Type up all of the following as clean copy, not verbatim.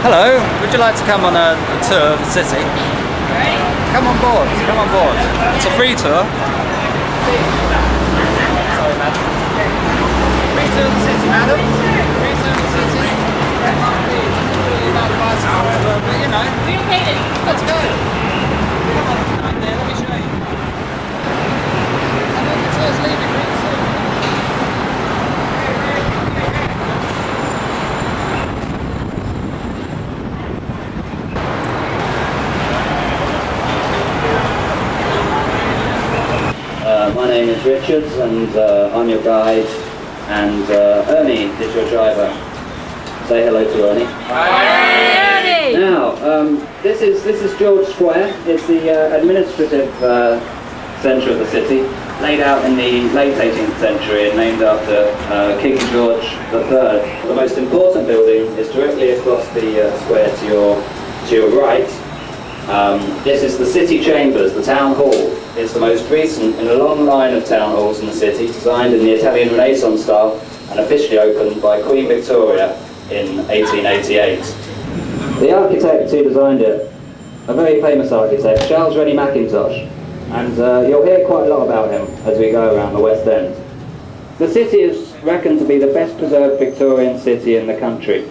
Hello, would you like to come on a tour of the city? Come on board, come on board. It's a free tour. Sorry, madam. Free tour of the city, madam. Free tour of the city. But you know, let's go. Come on, right there, let me show you. And then the tour's leaving really soon. My name is Richard, and I'm your guide, and Ernie is your driver. Say hello to Ernie. Hi, Ernie! Now, this is George Square. It's the administrative centre of the city, laid out in the late 18th century and named after King George III. The most important building is directly across the square to your right. This is the city chambers, the town hall. It's the most recent in a long line of town halls in the city, designed in the Italian Renaissance style and officially opened by Queen Victoria in 1888. The architect who designed it, a very famous architect, Charles Rennie Mackintosh, and you'll hear quite a lot about him as we go around the West End. The city is reckoned to be the best preserved Victorian city in the country.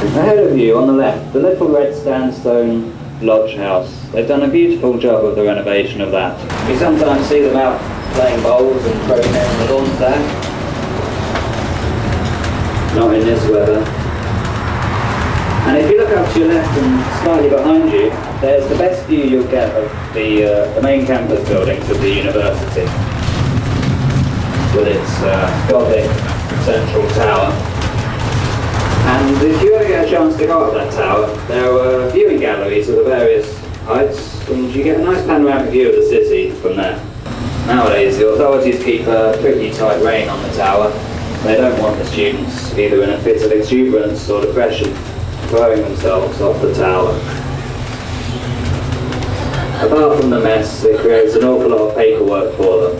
Ahead of you, on the left, the little red sandstone lodge house. They've done a beautiful job of the renovation of that. You sometimes see them out playing bowls and throwing them in the lawns there. Not in this weather. And if you look up to your left and slightly behind you, there's the best view you'll get of the main campus buildings of the university, with its Gothic central tower. And if you ever get a chance to go up that tower, there are viewing galleries of the various heights, and you get a nice panoramic view of the city from there. Nowadays, the authorities keep a pretty tight rein on the tower. They don't want the students, either in a fit of exuberance or depression, throwing themselves off the tower. Apart from the mess, it creates an awful lot of paperwork for them.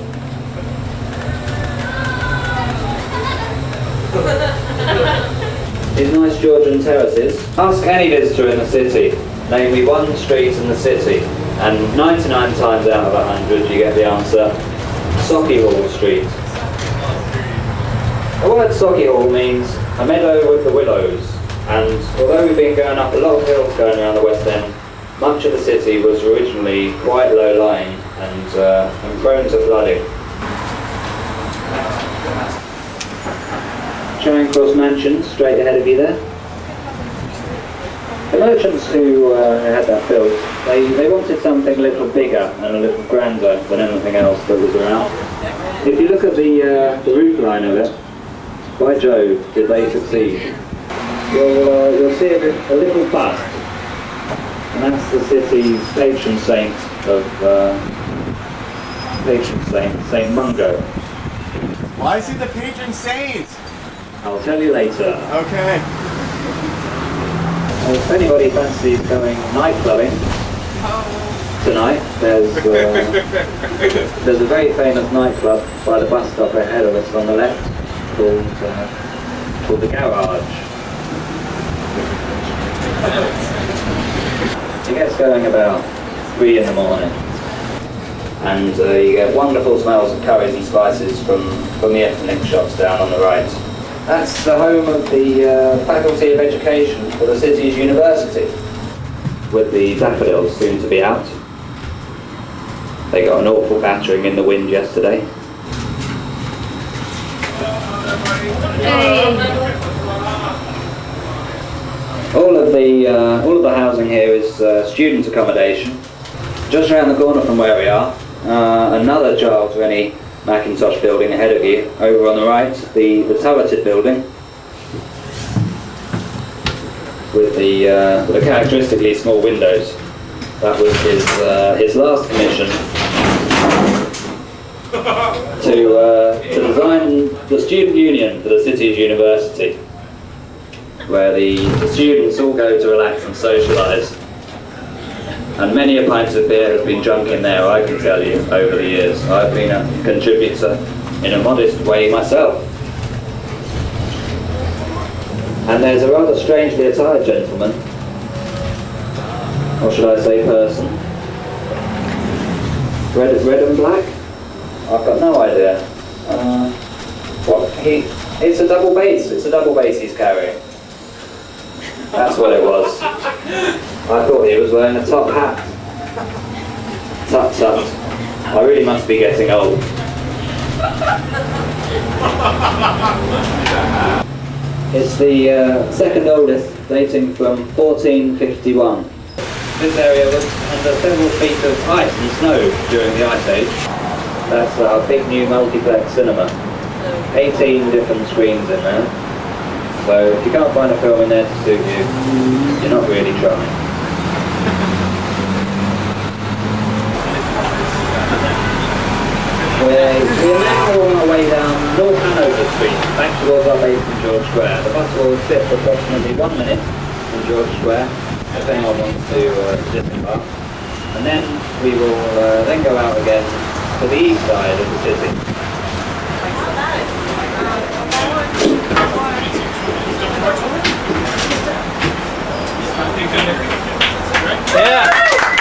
These nice Georgian terraces. Ask any visitor in the city, name me one street in the city, and 99 times out of 100 you get the answer, Sauchiehall Street. The word Sauchiehall means a meadow with the willows, and although we've been going up a lot of hills going around the West End, much of the city was originally quite low-lying and prone to flooding. Charing Cross Mansion, straight ahead of you there. The merchants who had that built, they wanted something a little bigger and a little grander than anything else that was around. If you look at the roof line of it, by Jove, did they succeed. You'll see a little bust, and that's the city's patron saint of Saint Mungo. Why is he the patron saint? I'll tell you later. Okay. If anybody fancies going night clubbing tonight, there's a very famous nightclub by the bus stop ahead of us on the left called the Garage. It gets going about 3 in the morning, and you get wonderful smells of curries and spices from the ethnic shops down on the right. That's the home of the Faculty of Education for the city's university, with the daffodils soon to be out. They got an awful battering in the wind yesterday. All of the housing here is student accommodation. Just around the corner from where we are, another Charles Rennie Mackintosh building ahead of you. Over on the right, the turreted building with the characteristically small windows. That was his last commission to design the student union for the city's university, where the students all go to relax and socialise. And many a pint of beer has been drunk in there, I can tell you, over the years. I've been a contributor in a modest way myself. And there's a rather strangely attired gentleman, or should I say person. Red and black? I've got no idea. It's a double bass. It's a double bass he's carrying. That's what it was. I thought he was wearing a top hat. Tut tut. I really must be getting old. It's the second oldest, dating from 1451. This area was under several feet of ice and snow during the Ice Age. That's our big new multiplex cinema. 18 different screens in there. So if you can't find a film in there to suit you, you're not really trying. We're now on our way down North Hanover Street, back towards our base in George Square. The bus will sit for approximately 1 minute in George Square, if anyone wants to disembark. And then we will then go out again to the east side of the city. Yeah.